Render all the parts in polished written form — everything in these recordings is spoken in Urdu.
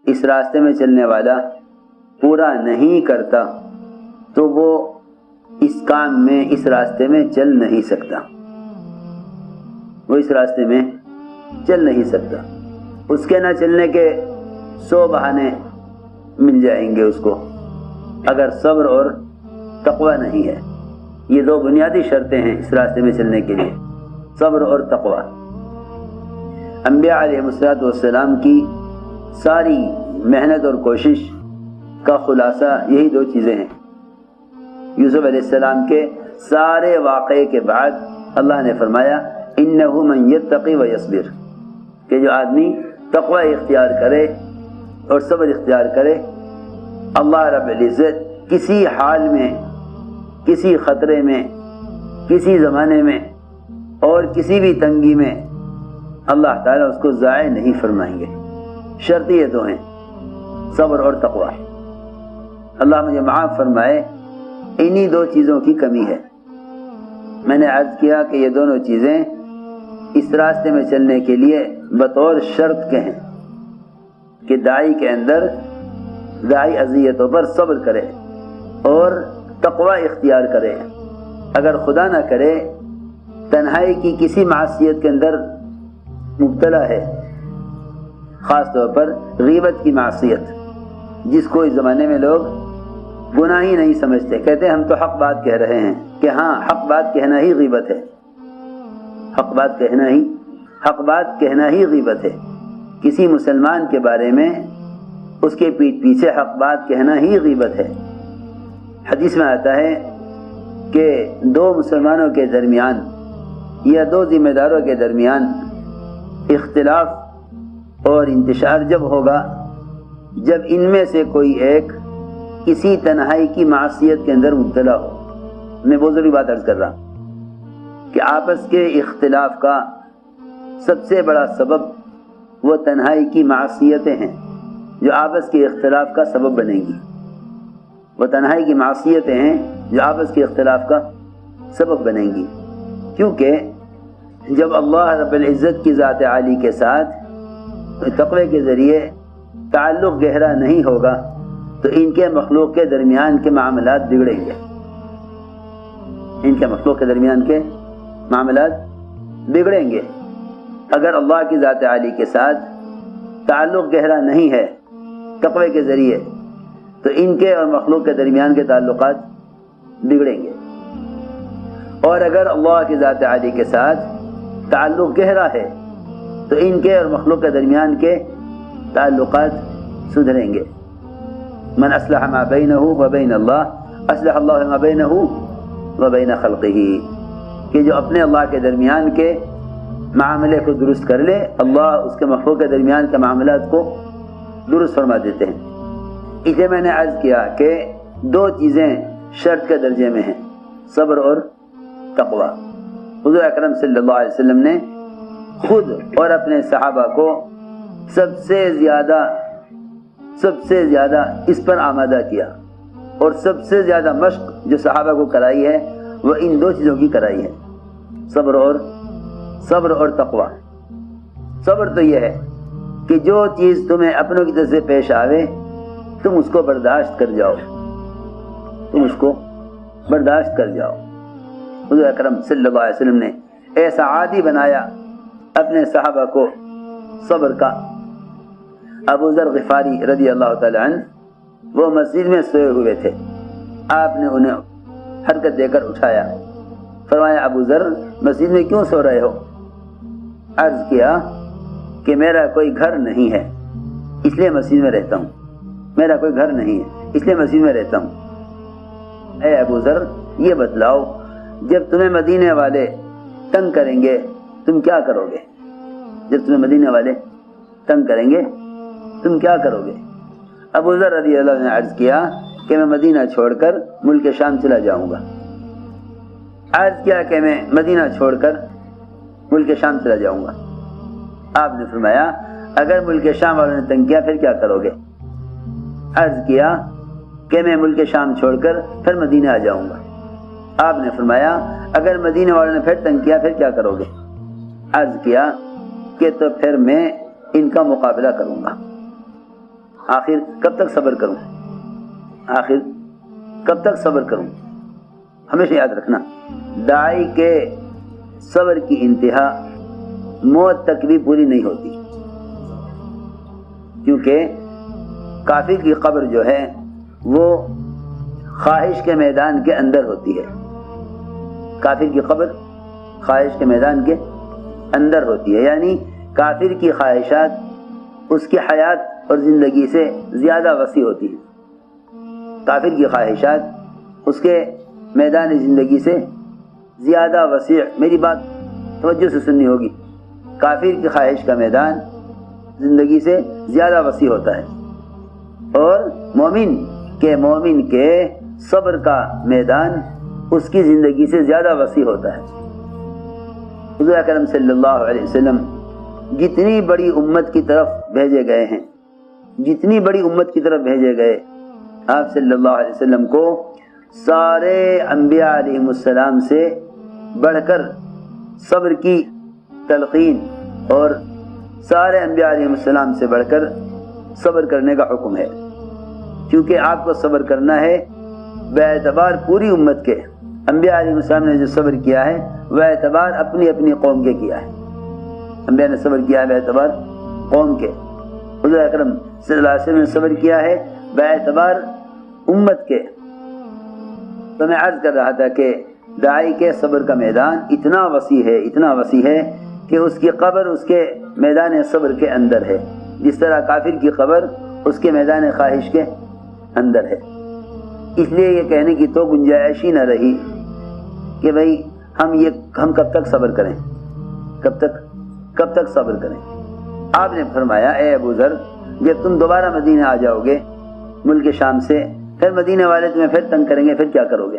اس راستے میں چلنے والا پورا نہیں کرتا تو وہ اس کام میں، اس راستے میں چل نہیں سکتا، وہ اس راستے میں چل نہیں سکتا۔ اس کے نہ چلنے کے 100 بہانے مل جائیں گے اس کو، اگر صبر اور تقوی نہیں ہے۔ یہ 2 بنیادی شرطیں ہیں اس راستے میں چلنے کے لیے، صبر اور تقوی۔ انبیاء علیہ السلام کی ساری محنت اور کوشش کا خلاصہ یہی 2 چیزیں ہیں۔ یوسف علیہ السلام کے سارے واقعے کے بعد اللہ نے فرمایا انہ من یتقی و یصبر، کہ جو آدمی تقوی اختیار کرے اور صبر اختیار کرے، اللہ رب العزت کسی حال میں، کسی خطرے میں، کسی زمانے میں اور کسی بھی تنگی میں اللہ تعالیٰ اس کو ضائع نہیں فرمائیں گے۔ شرط یہ 2 ہیں، صبر اور تقوی۔ اللہ مجھے معاف فرمائے، انہی 2 چیزوں کی کمی ہے۔ میں نے عرض کیا کہ یہ دونوں چیزیں اس راستے میں چلنے کے لیے بطور شرط کے ہیں کہ داعی کے اندر، داعی اذیتوں پر صبر کرے اور تقوی اختیار کرے۔ اگر خدا نہ کرے تنہائی کی کسی معصیت کے اندر مبتلا ہے، خاص طور پر غیبت کی معصیت، جس کو اس زمانے میں لوگ گناہ ہی نہیں سمجھتے، کہتے ہیں ہم تو حق بات کہہ رہے ہیں، کہ ہاں حق بات کہنا ہی غیبت ہے، حق بات کہنا ہی غیبت ہے۔ کسی مسلمان کے بارے میں اس کے پیٹھ پیچھے حق بات کہنا ہی غیبت ہے۔ حدیث میں آتا ہے کہ 2 مسلمانوں کے درمیان یا 2 ذمہ داروں کے درمیان اختلاف اور انتشار جب ہوگا جب ان میں سے کوئی ایک کسی تنہائی کی معصیت کے اندر مبتلا ہو۔ میں بہت ضروری بات عرض کر رہا ہوں کہ آپس کے اختلاف کا سب سے بڑا سبب وہ تنہائی کی معصیتیں ہیں جو آپس کے اختلاف کا سبب بنیں گی۔ وہ تنہائی کی معصیتیں ہیں جو آپس کے اختلاف کا سبب بنیں گی، کیونکہ جب اللہ رب العزت کی ذات عالی کے ساتھ تقوی کے ذریعے تعلق گہرا نہیں ہوگا تو ان کے مخلوق کے درمیان کے معاملات بگڑیں گے، ان کے مخلوق کے درمیان کے معاملات بگڑیں گے۔ اگر اللہ کی ذات عالی کے ساتھ تعلق گہرا نہیں ہے تقوی کے ذریعے تو ان کے اور مخلوق کے درمیان کے تعلقات بگڑیں گے، اور اگر اللہ کی ذات عالی کے ساتھ تعلق گہرا ہے تو ان کے اور مخلوق کے درمیان کے تعلقات سدھریں گے۔ من اصلح ما بینہ وبین اللہ اصلح اللہ ما بینہ وبین خلقہ، کہ جو اپنے اللہ کے درمیان کے معاملے کو درست کر لے، اللہ اس کے مخلوق کے درمیان کے معاملات کو درست فرما دیتے ہیں۔ اسے میں نے عرض کیا کہ 2 چیزیں شرط کے درجے میں ہیں، صبر اور تقوی۔ حضور اکرم صلی اللہ علیہ وسلم نے خود اور اپنے صحابہ کو سب سے زیادہ اس پر آمادہ کیا، اور سب سے زیادہ مشق جو صحابہ کو کرائی ہے وہ ان 2 چیزوں کی کرائی ہے، صبر اور تقوی۔ صبر تو یہ ہے کہ جو چیز تمہیں اپنوں کی طرف سے پیش آوے تم اس کو برداشت کر جاؤ، حضور اکرم صلی اللہ علیہ وسلم نے ایسا عادی بنایا اپنے صحابہ کو صبر کا۔ ابو ذر غفاری رضی اللہ تعالی عنہ وہ مسجد میں سوئے ہوئے تھے، آپ نے انہیں حرکت دے کر اٹھایا، فرمایا ابو ذر مسجد میں کیوں سو رہے ہو؟ عرض کیا کہ میرا کوئی گھر نہیں ہے اس لیے مسجد میں رہتا ہوں، میرا کوئی گھر نہیں ہے اس لیے مسجد میں رہتا ہوں۔ اے ابو ذر یہ بتلاؤ جب تمہیں مدینے والے تنگ کریں گے تم کیا کرو گے؟ جب تمہیں مدینے والے تنگ کریں گے تم کیا کرو گے؟ ابو ذر رضی اللہ عنہ نے عرض کیا کہ میں مدینہ چھوڑ کر ملک شام چلا جاؤں گا۔ عرض کیا کہ میں مدینہ چھوڑ کر ملک شام چلا جاؤں گا۔ آپ نے فرمایا اگر ملک شام والوں نے تنگ کیا پھر کیا کرو گے؟ عرض کیا کہ میں ملک شام چھوڑ کر پھر مدینہ آ جاؤں گا۔ آپ نے فرمایا اگر مدینہ والوں نے پھر تنگ کیا پھر کیا کرو گے؟ عرض کیا کہ تو پھر میں ان کا مقابلہ کروں گا۔ آخر کب تک صبر کروں؟ آخر کب تک صبر کروں؟ ہمیشہ یاد رکھنا، داعی کے صبر کی انتہا موت تک بھی پوری نہیں ہوتی، کیونکہ کافر کی قبر جو ہے وہ خواہش کے میدان کے اندر ہوتی ہے۔ کافر کی قبر خواہش کے میدان کے اندر ہوتی ہے، یعنی کافر کی خواہشات اس کی حیات اور زندگی سے زیادہ وسیع ہوتی ہیں۔ کافر کی خواہشات اس کے میدان زندگی سے زیادہ وسیع، میری بات توجہ سے سننی ہوگی، کافر کی خواہش کا میدان زندگی سے زیادہ وسیع ہوتا ہے، اور مومن کے صبر کا میدان اس کی زندگی سے زیادہ وسیع ہوتا ہے۔ حضور اکرم صلی اللہ علیہ وسلم جتنی بڑی امت کی طرف بھیجے گئے ہیں، جتنی بڑی امت کی طرف بھیجے گئے، آپ صلی اللہ علیہ وسلم کو سارے انبیاء علیہ السلام سے بڑھ کر صبر کی تلقین اور سارے انبیاء علیہ السلام سے بڑھ کر صبر کرنے کا حکم ہے، کیونکہ آپ کو صبر کرنا ہے بے اعتبار پوری امت کے۔ انبیاء علیہ السلام نے جو صبر کیا ہے وہ اعتبار اپنی اپنی قوم کے کیا ہے، انبیاء نے صبر کیا ہے بے اعتبار قوم کے، حضور اکرم صلی اللہ علیہ وسلم نے صبر کیا ہے بے اعتبار امت کے۔ تو میں عرض کر رہا تھا کہ داعی کے صبر کا میدان اتنا وسیع ہے کہ اس کی قبر اس کے میدان صبر کے اندر ہے، جس طرح کافر کی قبر اس کے میدان خواہش کے اندر ہے۔ اس لیے یہ کہنے کی تو گنجائش ہی نہ رہی کہ بھئی ہم کب تک صبر کریں، کب تک صبر کریں۔ آپ نے فرمایا اے ابو ذر، جب تم دوبارہ مدینہ آ جاؤ گے ملک شام سے، پھر مدینہ والے تمہیں پھر تنگ کریں گے، پھر کیا کرو گے؟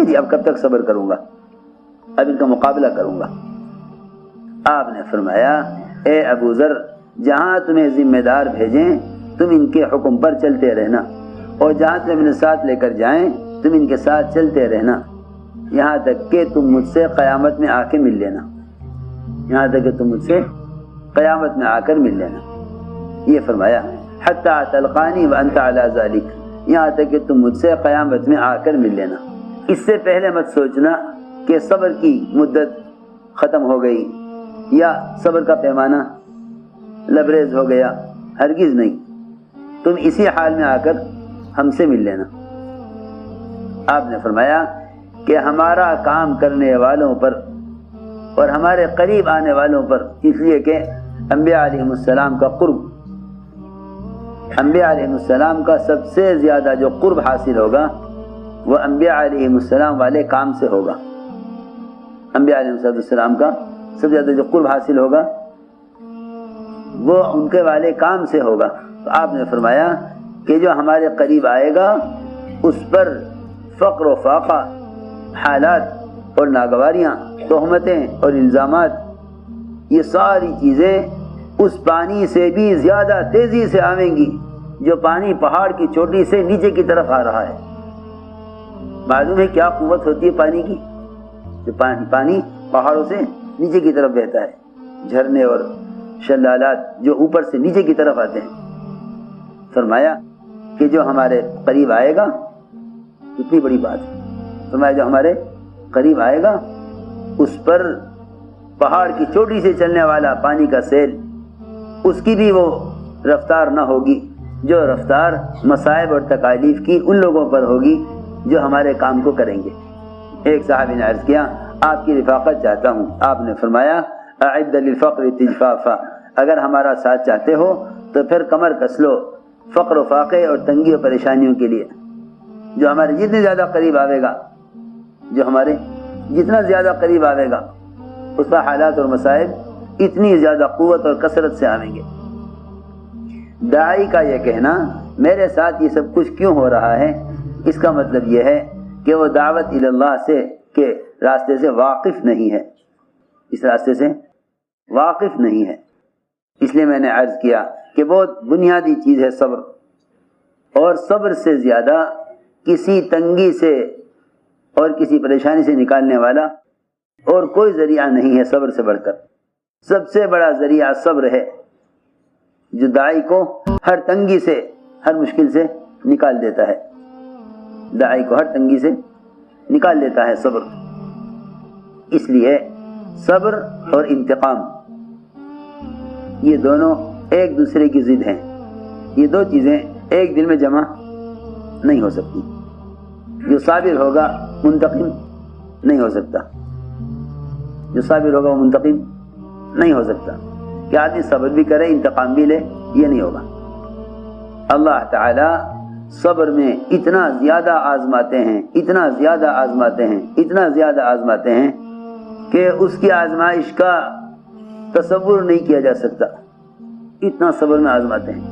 جی اب کب تک صبر کروں گا، اب ان کا مقابلہ کروں گا۔ آپ نے فرمایا اے ابو ذر، جہاں تمہیں ذمہ دار بھیجیں تم ان کے حکم پر چلتے رہنا، اور جہاں تمہیں اپنے ساتھ لے کر جائیں تم ان کے ساتھ چلتے رہنا، یہاں تک کہ تم مجھ سے قیامت میں آ کے مل لینا، یہاں تک کہ تم مجھ سے قیامت میں آ کر مل لینا۔ یہ فرمایا حتی تلقانی وانت علی ذالک، یہاں تک کہ تم مجھ سے قیامت میں آ کر مل لینا۔ اس سے پہلے مت سوچنا کہ صبر کی مدت ختم ہو گئی یا صبر کا پیمانہ لبریز ہو گیا، ہرگز نہیں، تم اسی حال میں آ کر ہم سے مل لینا۔ آپ نے فرمایا کہ ہمارا کام کرنے والوں پر اور ہمارے قریب آنے والوں پر، اس لیے کہ انبیاء علیہ السلام کا قرب، انبیاء علیہ السلام کا سب سے زیادہ جو قرب حاصل ہوگا وہ انبیاء علیہ السلام والے کام سے ہوگا۔ انبیاء علیہ السلام کا سب سے زیادہ جو قرب حاصل ہوگا وہ ان کے والے کام سے ہوگا۔ تو آپ نے فرمایا کہ جو ہمارے قریب آئے گا اس پر فقر و فاقہ، حالات اور ناگواریاں، تہمتیں اور الزامات، یہ ساری چیزیں اس پانی سے بھی زیادہ تیزی سے آئیں گی جو پانی پہاڑ کی چوٹی سے نیچے کی طرف آ رہا ہے۔ معلوم ہے کیا قوت ہوتی ہے پانی کی؟ جو پانی پہاڑوں سے نیچے کی طرف بہتا ہے، جھرنے اور شلالات جو اوپر سے نیچے کی طرف آتے ہیں۔ فرمایا کہ جو ہمارے قریب آئے گا، اتنی بڑی بات ہے، فرمایا جو ہمارے قریب آئے گا اس پر پہاڑ کی چوٹی سے چلنے والا پانی کا سیل، اس کی بھی وہ رفتار نہ ہوگی جو رفتار مصائب اور تکالیف کی ان لوگوں پر ہوگی جو ہمارے کام کو کریں گے۔ ایک صحابی نے عرض کیا آپ کی رفاقت چاہتا ہوں۔ آپ نے فرمایا اعد للفقر تجفافا، اگر ہمارا ساتھ چاہتے ہو تو پھر کمر کس لو فقر و فاقے اور تنگی اور پریشانیوں کے لیے۔ جو ہمارے جتنے زیادہ قریب آئے گا، جو ہمارے جتنا زیادہ قریب آئے گا اس پر حالات اور مصائب اتنی زیادہ قوت اور کثرت سے آئیں گے۔ داعی کا یہ کہنا میرے ساتھ یہ سب کچھ کیوں ہو رہا ہے، اس کا مطلب یہ ہے کہ وہ دعوت الی اللہ سے کے راستے سے واقف نہیں ہے، اس راستے سے واقف نہیں ہے۔ اس لیے میں نے عرض کیا کہ بہت بنیادی چیز ہے صبر، اور صبر سے زیادہ کسی تنگی سے اور کسی پریشانی سے نکالنے والا اور کوئی ذریعہ نہیں ہے صبر سے بڑھ کر۔ سب سے بڑا ذریعہ صبر ہے جو داعی کو ہر تنگی سے، ہر مشکل سے نکال دیتا ہے، داعی کو ہر تنگی سے نکال لیتا ہے صبر۔ اس لیے صبر اور انتقام یہ دونوں ایک دوسرے کی ضد ہیں، یہ دو چیزیں ایک دل میں جمع نہیں ہو سکتی۔ جو صابر ہوگا منتقم نہیں ہو سکتا، جو صابر ہوگا وہ منتقم نہیں ہو سکتا، کہ آدمی صبر بھی کرے انتقام بھی لے، یہ نہیں ہوگا۔ اللہ تعالی صبر میں اتنا زیادہ آزماتے ہیں، اتنا زیادہ آزماتے ہیں، اتنا زیادہ آزماتے ہیں کہ اس کی آزمائش کا تصور نہیں کیا جا سکتا، اتنا صبر میں آزماتے ہیں،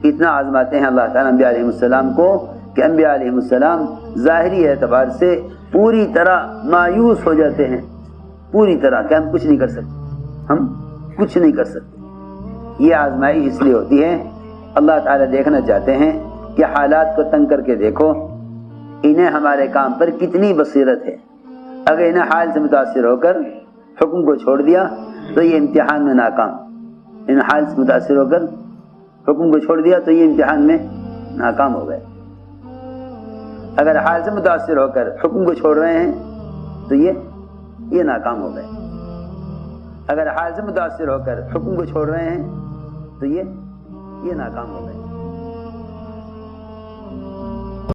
اتنا آزماتے ہیں اللہ تعالیٰ انبیاء علیہ السلام کو کہ انبیاء علیہ السلام ظاہری اعتبار سے پوری طرح مایوس ہو جاتے ہیں، پوری طرح کہ ہم کچھ نہیں کر سکتے، ہم کچھ نہیں کر سکتے۔ یہ آزمائش اس لیے ہوتی ہے، اللہ تعالیٰ دیکھنا چاہتے ہیں کہ حالات کو تنگ کر کے دیکھو انہیں ہمارے کام پر کتنی بصیرت ہے۔ اگر انہیں حال سے متاثر ہو کر حکم کو چھوڑ دیا تو یہ امتحان میں ناکام، ان حال سے متاثر ہو کر حکم کو چھوڑ دیا تو یہ امتحان میں ناکام ہو گئے۔ اگر حال سے متاثر ہو کر حکم کو چھوڑ رہے ہیں تو یہ ناکام ہو گئے۔ اگر حال سے متاثر ہو کر حکم کو چھوڑ رہے ہیں تو یہ ناکام ہو گئے۔